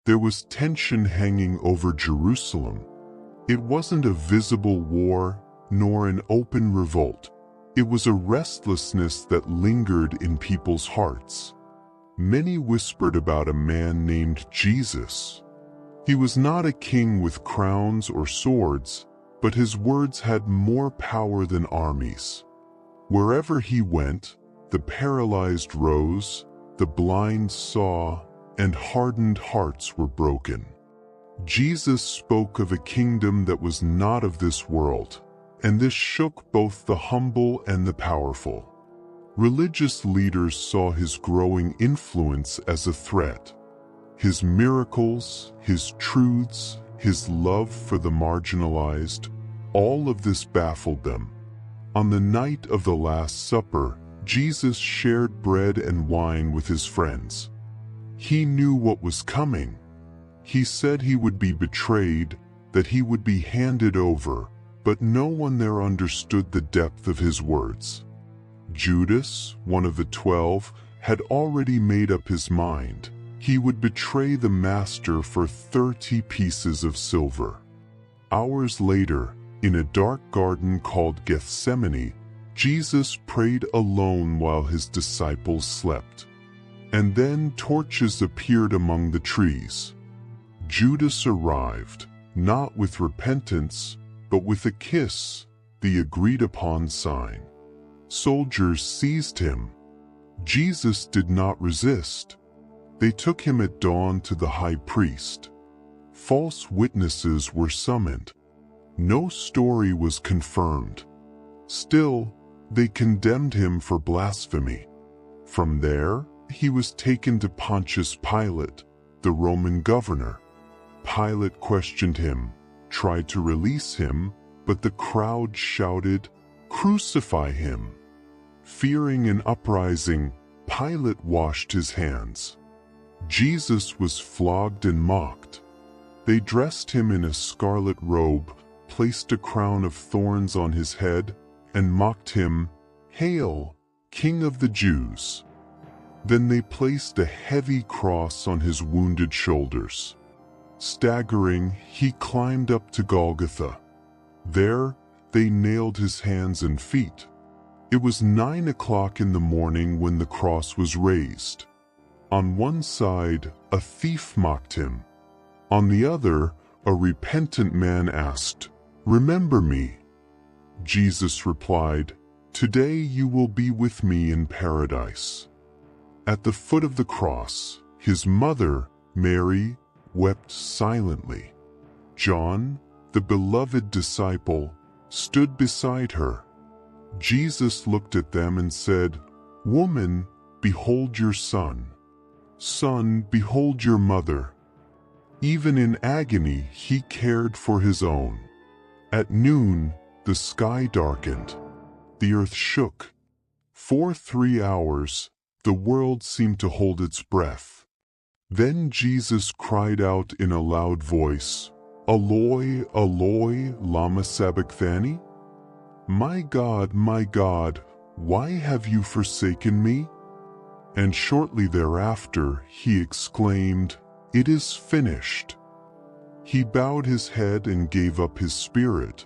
There was tension hanging over Jerusalem. It wasn't a visible war, nor an open revolt. It was a restlessness that lingered in people's hearts. Many whispered about a man named Jesus. He was not a king with crowns or swords, but his words had more power than armies. Wherever he went, the paralyzed rose, the blind saw, and hardened hearts were broken. Jesus spoke of a kingdom that was not of this world, and this shook both the humble and the powerful. Religious leaders saw his growing influence as a threat. His miracles, his truths, his love for the marginalized, all of this baffled them. On the night of the Last Supper, Jesus shared bread and wine with his friends. He knew what was coming. He said he would be betrayed, that he would be handed over, but no one there understood the depth of his words. Judas, one of the 12, had already made up his mind. He would betray the Master for 30 pieces of silver. Hours later, in a dark garden called Gethsemane, Jesus prayed alone while his disciples slept. And then torches appeared among the trees. Judas arrived, not with repentance, but with a kiss, the agreed-upon sign. Soldiers seized him. Jesus did not resist. They took him at dawn to the high priest. False witnesses were summoned. No story was confirmed. Still, they condemned him for blasphemy. From there, he was taken to Pontius Pilate, the Roman governor. Pilate questioned him, tried to release him, but the crowd shouted, "Crucify him!" Fearing an uprising, Pilate washed his hands. Jesus was flogged and mocked. They dressed him in a scarlet robe, placed a crown of thorns on his head, and mocked him, "Hail, King of the Jews!" Then they placed a heavy cross on his wounded shoulders. Staggering, he climbed up to Golgotha. There, they nailed his hands and feet. It was 9 o'clock in the morning when the cross was raised. On one side, a thief mocked him. On the other, a repentant man asked, "Remember me." Jesus replied, "Today you will be with me in paradise." At the foot of the cross, his mother, Mary, wept silently. John, the beloved disciple, stood beside her. Jesus looked at them and said, "Woman, behold your son. Son, behold your mother." Even in agony, he cared for his own. At noon, the sky darkened. The earth shook. For 3 hours, the world seemed to hold its breath. Then Jesus cried out in a loud voice, "Eloi, Eloi, lama sabachthani?" My God, why have you forsaken me?" And shortly thereafter, he exclaimed, "It is finished." He bowed his head and gave up his spirit.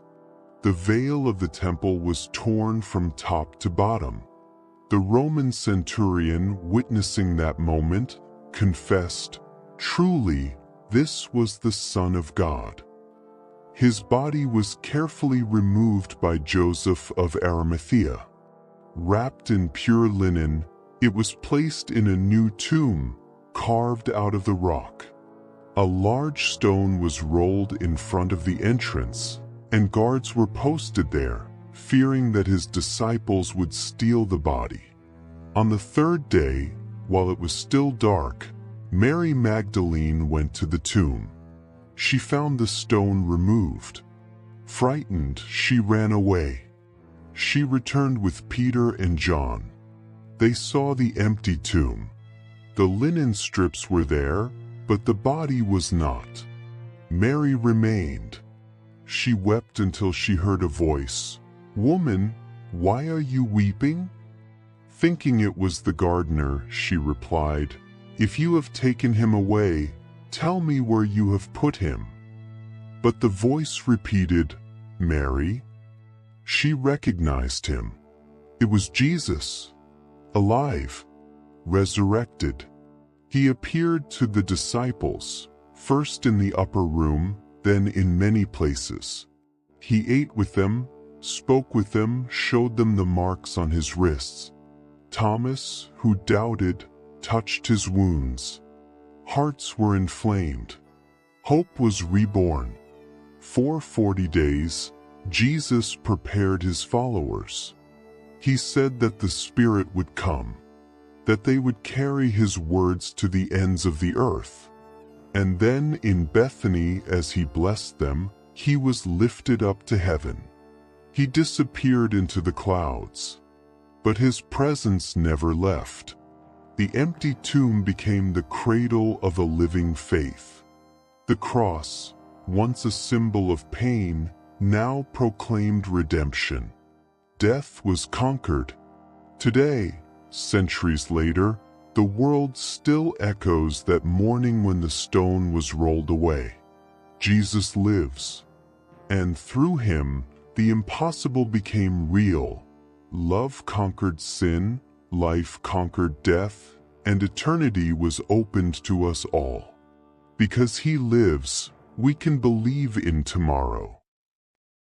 The veil of the temple was torn from top to bottom. The Roman centurion, witnessing that moment, confessed, "Truly, this was the Son of God." His body was carefully removed by Joseph of Arimathea. Wrapped in pure linen, it was placed in a new tomb, carved out of the rock. A large stone was rolled in front of the entrance, and guards were posted there, fearing that his disciples would steal the body. On the third day, while it was still dark, Mary Magdalene went to the tomb. She found the stone removed. Frightened, she ran away. She returned with Peter and John. They saw the empty tomb. The linen strips were there, but the body was not. Mary remained. She wept until she heard a voice, "Woman, why are you weeping?" Thinking it was the gardener, she replied, "If you have taken him away, Tell me where you have put him." But the voice repeated, "Mary." She recognized him. It was Jesus, alive, resurrected. He appeared to the disciples, first in the upper room, then in many places. He ate with them, spoke with them, showed them the marks on his wrists. Thomas, who doubted, touched his wounds. Hearts were inflamed. Hope was reborn. For 40 days, Jesus prepared his followers. He said that the Spirit would come, that they would carry his words to the ends of the earth. And then in Bethany, as he blessed them, he was lifted up to heaven. He disappeared into the clouds. But his presence never left. The empty tomb became the cradle of a living faith. The cross, once a symbol of pain, now proclaimed redemption. Death was conquered. Today, centuries later, the world still echoes that morning when the stone was rolled away. Jesus lives. And through him, the impossible became real. Love conquered sin, life conquered death, and eternity was opened to us all. Because he lives, we can believe in tomorrow.